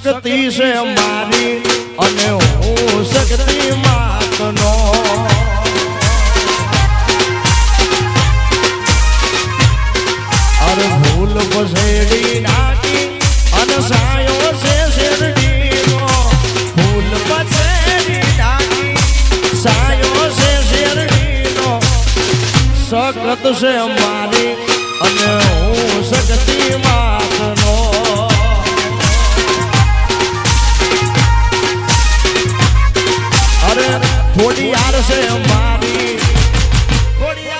શક્તિ છે મારી અને હું શક્તિ માતનો અરે ભૂલ પસેડી નાખી અને સાયો છે શેરડીનો ભૂલ પસેડી નાખી સાયો છે શેરડીનો સખત છે મારી અને હું શક્તિ માતનો અરે થોડી યાર છે મારી થોડી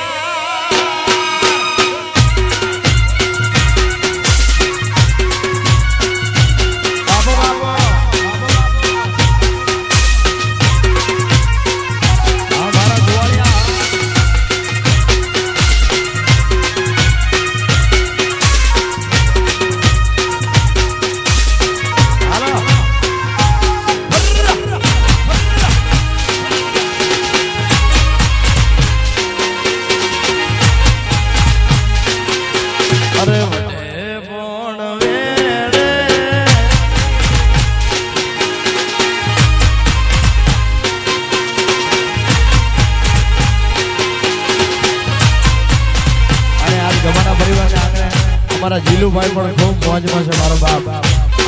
અમારા જીલુભાઈ પણ ખૂબ મોજમાં છે મારો બાપ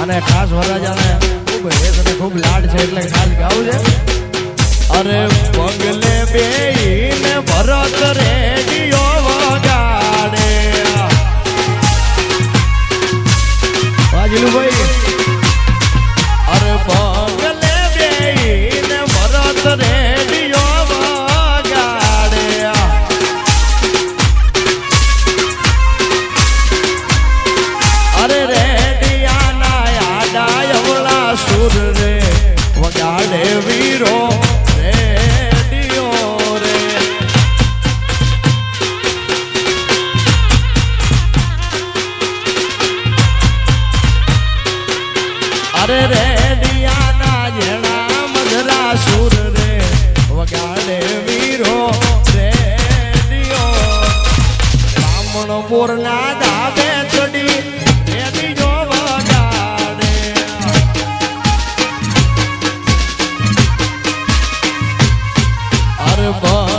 અને ખાસ વરરાજાને ખૂબ હેસ અને ખૂબ લાડ છે એટલે ખાસ ગાવું છે અરે પગલે બેહીને ભરત રેડિયો વગાડે હા જીલુભાઈ અરે પગલે બેહીને ભરત રેડિયો વગાડે અરે રેડિયાના યાદાયવળા સુર રે વગાડે વીરો રેડિયો રે અરે રેડિયાના જેણા મધરા સુર રે વગાડે વીરો રેડિયો બ્રાહ્મણપુરના ધાબે ચડી બા